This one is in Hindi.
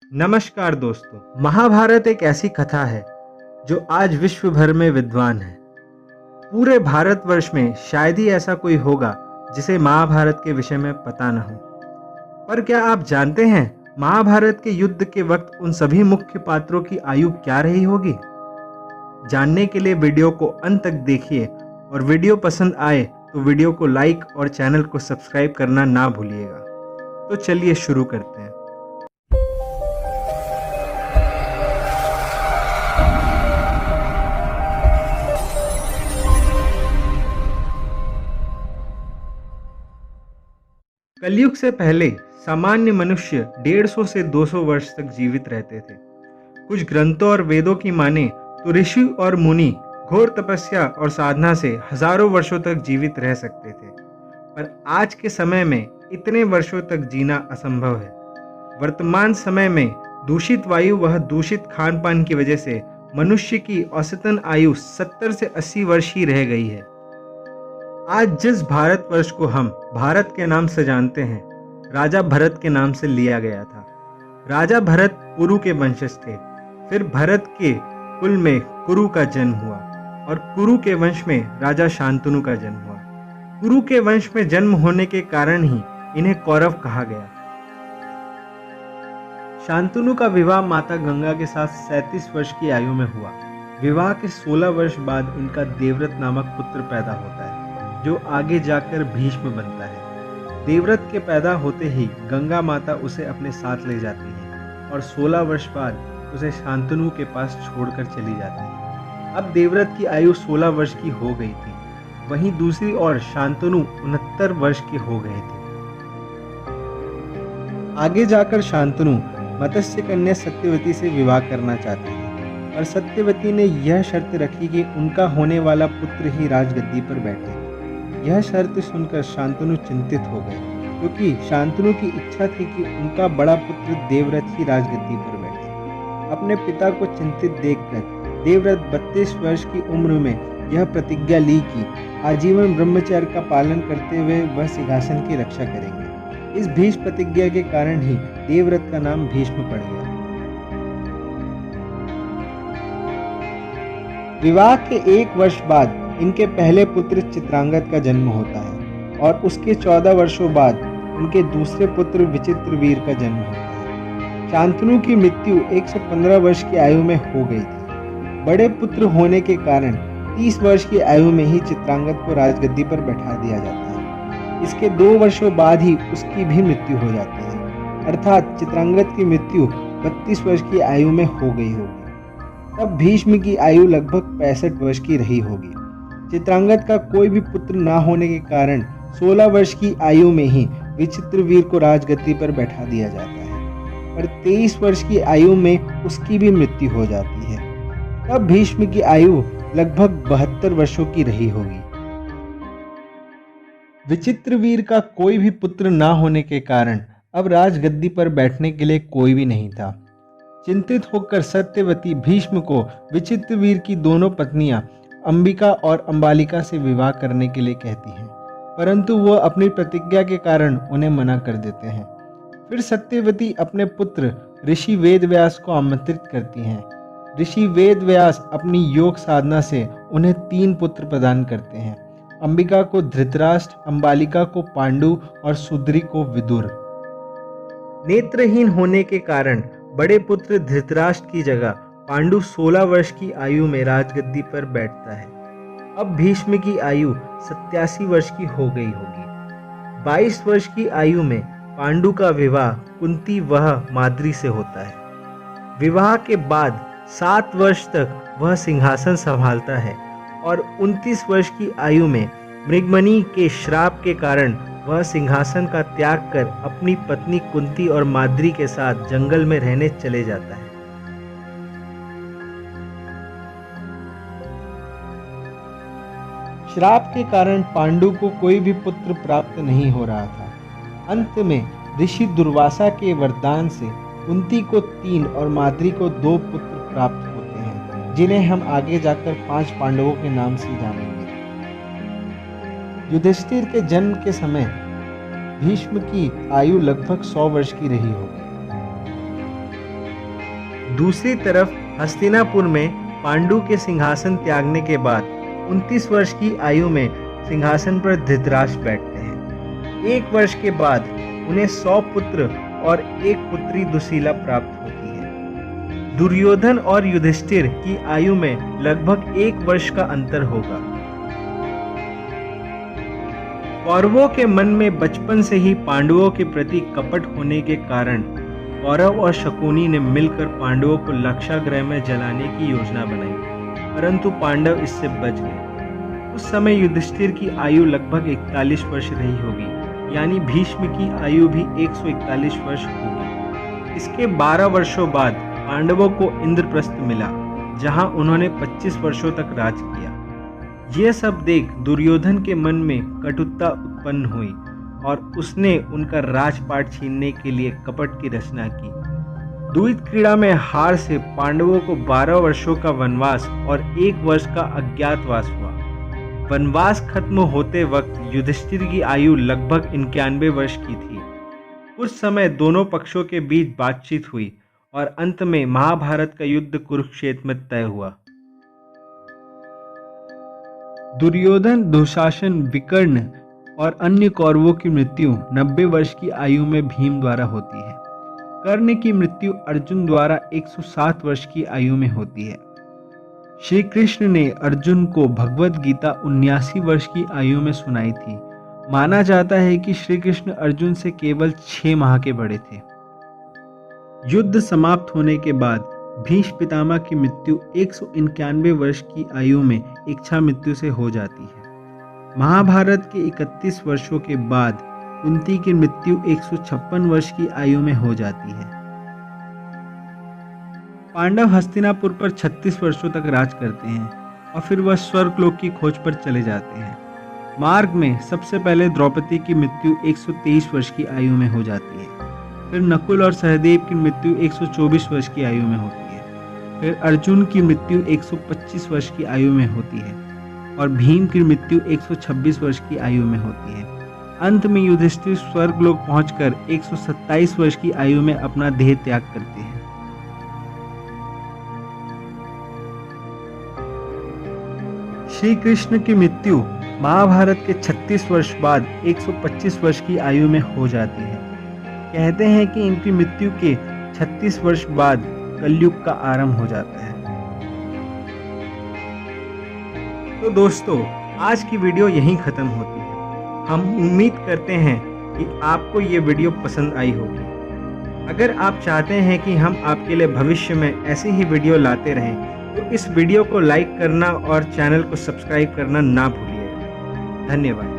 नमस्कार दोस्तों। महाभारत एक ऐसी कथा है जो आज विश्व भर में विद्वान है। पूरे भारतवर्ष में शायद ही ऐसा कोई होगा जिसे महाभारत के विषय में पता न हो। पर क्या आप जानते हैं महाभारत के युद्ध के वक्त उन सभी मुख्य पात्रों की आयु क्या रही होगी? जानने के लिए वीडियो को अंत तक देखिए और वीडियो पसंद आए तो वीडियो को लाइक और चैनल को सब्सक्राइब करना ना भूलिएगा। तो चलिए शुरू करते हैं। कलयुग से पहले सामान्य मनुष्य 150 से 200 वर्ष तक जीवित रहते थे। कुछ ग्रंथों और वेदों की माने तो ऋषि और मुनि घोर तपस्या और साधना से हजारों वर्षों तक जीवित रह सकते थे, पर आज के समय में इतने वर्षों तक जीना असंभव है। वर्तमान समय में दूषित वायु व दूषित खान पान की वजह से मनुष्य की औसतन आयु 70 से 80 वर्ष ही रह गई है। आज जिस भारतवर्ष को हम भारत के नाम से जानते हैं, राजा भरत के नाम से लिया गया था। राजा भरत कुरु के वंशज थे। फिर भरत के कुल में कुरु का जन्म हुआ और कुरु के वंश में राजा शांतनु का जन्म हुआ। कुरु के वंश में जन्म होने के कारण ही इन्हें कौरव कहा गया। शांतनु का विवाह माता गंगा के साथ 37 वर्ष की आयु में हुआ। विवाह के 16 वर्ष बाद उनका देवव्रत नामक पुत्र पैदा होता है जो आगे जाकर भीष्म बनता है। देवव्रत के पैदा होते ही गंगा माता उसे अपने साथ ले जाती है और 16 वर्ष बाद उसे शांतनु के पास छोड़कर चली जाती है। अब देवव्रत की आयु 16 वर्ष की हो गई थी, वहीं दूसरी ओर शांतनु 69 वर्ष के हो गए थे। आगे जाकर शांतनु मत्स्य कन्या सत्यवती से विवाह करना चाहती है, और सत्यवती ने यह शर्त रखी कि उनका होने वाला पुत्र ही राजगद्दी पर बैठे। यह शर्त सुनकर शांतनु चिंतित हो गए, क्योंकि शांतनु की इच्छा थी कि उनका बड़ा पुत्र देवव्रत ही राजगद्दी पर बैठे। अपने पिता को चिंतित देखकर देवव्रत 32 वर्ष की उम्र में यह प्रतिज्ञा ली कि आजीवन ब्रह्मचर्य का पालन करते हुए वह सिंहासन की रक्षा करेंगे। इस भीष्म प्रतिज्ञा के कारण ही देवव्रत का नाम भीष्म पड़ गया। विवाह के 1 वर्ष बाद इनके पहले पुत्र चित्रांगद का जन्म होता है और उसके 14 वर्षों बाद उनके दूसरे पुत्र विचित्रवीर का जन्म होता है। शांतनु की मृत्यु 115 वर्ष की आयु में हो गई थी। बड़े पुत्र होने के कारण 30 वर्ष की आयु में ही चित्रांगद को राजगद्दी पर बैठा दिया जाता है। इसके 2 वर्षों बाद ही उसकी भी मृत्यु हो जाती है, अर्थात चित्रांगद की मृत्यु 32 वर्ष की आयु में हो गई होगी। तब भीष्म की आयु लगभग 65 वर्ष की रही होगी। चित्रांगद का कोई भी पुत्र ना होने के कारण 16 वर्ष की आयु में ही विचित्रवीर को राजगद्दी पर बैठा दिया जाता है, पर 23 वर्ष की आयु में उसकी भी मृत्यु हो जाती है। तब भीष्म की आयु लगभग 72 वर्षों की रही होगी। विचित्रवीर का कोई भी पुत्र ना होने के कारण अब राजगद्दी पर बैठने के लिए कोई भी नहीं था। चिंतित होकर सत्यवती भीष्म को विचित्रवीर की दोनों पत्नियां अंबिका और अंबालिका से विवाह करने के लिए कहती हैं, परंतु वह अपनी प्रतिज्ञा के कारण उन्हें मना कर देते हैं। फिर सत्यवती अपने पुत्र ऋषि वेदव्यास को आमंत्रित करती हैं। ऋषि वेदव्यास अपनी योग साधना से उन्हें 3 पुत्र प्रदान करते हैं। अंबिका को धृतराष्ट्र, अंबालिका को पांडु और सुद्री को विदुर। नेत्रहीन होने के कारण बड़े पुत्र धृतराष्ट्र की जगह पांडु 16 वर्ष की आयु में राजगद्दी पर बैठता है। अब भीष्म की आयु 87 वर्ष की हो गई होगी। 22 वर्ष की आयु में पांडु का विवाह कुंती वह माद्री से होता है। विवाह के बाद 7 वर्ष तक वह सिंहासन संभालता है और 29 वर्ष की आयु में मृगमणि के श्राप के कारण वह सिंहासन का त्याग कर अपनी पत्नी कुंती और माद्री के साथ जंगल में रहने चले जाता है। श्राप के कारण पांडु को कोई भी पुत्र प्राप्त नहीं हो रहा था। अंत में ऋषि दुर्वासा के वरदान से कुंती को 3 और माद्री को 2 पुत्र प्राप्त होते हैं, जिन्हें हम आगे जाकर 5 पांडवों के नाम से जानेंगे। युधिष्ठिर के जन्म के समय भीष्म की आयु लगभग 100 वर्ष की रही होगी। दूसरी तरफ हस्तिनापुर में पांडु के सिंहासन त्यागने के बाद 29 वर्ष की आयु में सिंहासन पर धृतराष्ट्र बैठते हैं। 1 वर्ष के बाद उन्हें 100 पुत्र और 1 पुत्री दुशीला प्राप्त होती है। दुर्योधन और युधिष्ठिर की आयु में लगभग 1 वर्ष का अंतर होगा। कौरवों के मन में बचपन से ही पांडवों के प्रति कपट होने के कारण कौरव और शकुनी ने मिलकर पांडवों को लक्षागृह में जलाने की योजना बनाई, परंतु पांडव इससे बच गए। उस समय युधिष्ठिर की आयु लगभग 41 वर्ष रही होगी, यानी भीष्म की आयु भी 141 वर्ष होगी। इसके 12 वर्षों बाद पांडवों को इंद्रप्रस्थ मिला, जहां उन्होंने 25 वर्षों तक राज किया। यह सब देख दुर्योधन के मन में कटुता उत्पन्न हुई और उसने उनका राजपाट छीनने के लिए कपट की रचना की। द्वैत क्रीड़ा में हार से पांडवों को 12 वर्षों का वनवास और 1 वर्ष का अज्ञातवास हुआ। वनवास खत्म होते वक्त युधिष्ठिर की आयु लगभग 91 वर्ष की थी। उस समय दोनों पक्षों के बीच बातचीत हुई और अंत में महाभारत का युद्ध कुरुक्षेत्र में तय हुआ। दुर्योधन, दुशासन, विकर्ण और अन्य कौरवों की मृत्यु 90 वर्ष की आयु में भीम द्वारा होती है। कर्ण की मृत्यु अर्जुन द्वारा 107 वर्ष की आयु में होती है। श्री कृष्ण ने अर्जुन को भगवत गीता 79 वर्ष की आयु में सुनाई थी। माना जाता है कि श्री कृष्ण अर्जुन से केवल 6 माह के बड़े थे। युद्ध समाप्त होने के बाद भीष्म पितामह की मृत्यु 191 वर्ष की आयु में इच्छा मृत्यु से हो जाती है। महाभारत के 31 वर्षों के बाद कुंती की मृत्यु 156 वर्ष की आयु में हो जाती है। पांडव हस्तिनापुर पर 36 वर्षों तक राज करते हैं और फिर वह स्वर्गलोक की खोज पर चले जाते हैं। मार्ग में सबसे पहले द्रौपदी की मृत्यु 123 वर्ष की आयु में हो जाती है। फिर नकुल और सहदेव की मृत्यु 124 वर्ष की आयु में होती है। फिर अर्जुन की मृत्यु 125 वर्ष की आयु में होती है और भीम की मृत्यु 126 वर्ष की आयु में होती है। अंत में युधिष्ठिर स्वर्गलोक पहुंचकर 127 वर्ष की आयु में अपना देह त्याग करते हैं। श्री कृष्ण की मृत्यु महाभारत के 36 वर्ष बाद 125 वर्ष की आयु में हो जाती है। कहते हैं कि इनकी मृत्यु के 36 वर्ष बाद कलयुग का आरंभ हो जाता है। तो दोस्तों, आज की वीडियो यहीं खत्म होती है। हम उम्मीद करते हैं कि आपको ये वीडियो पसंद आई होगी। अगर आप चाहते हैं कि हम आपके लिए भविष्य में ऐसी ही वीडियो लाते रहें, तो इस वीडियो को लाइक करना और चैनल को सब्सक्राइब करना ना भूलिएगा। धन्यवाद।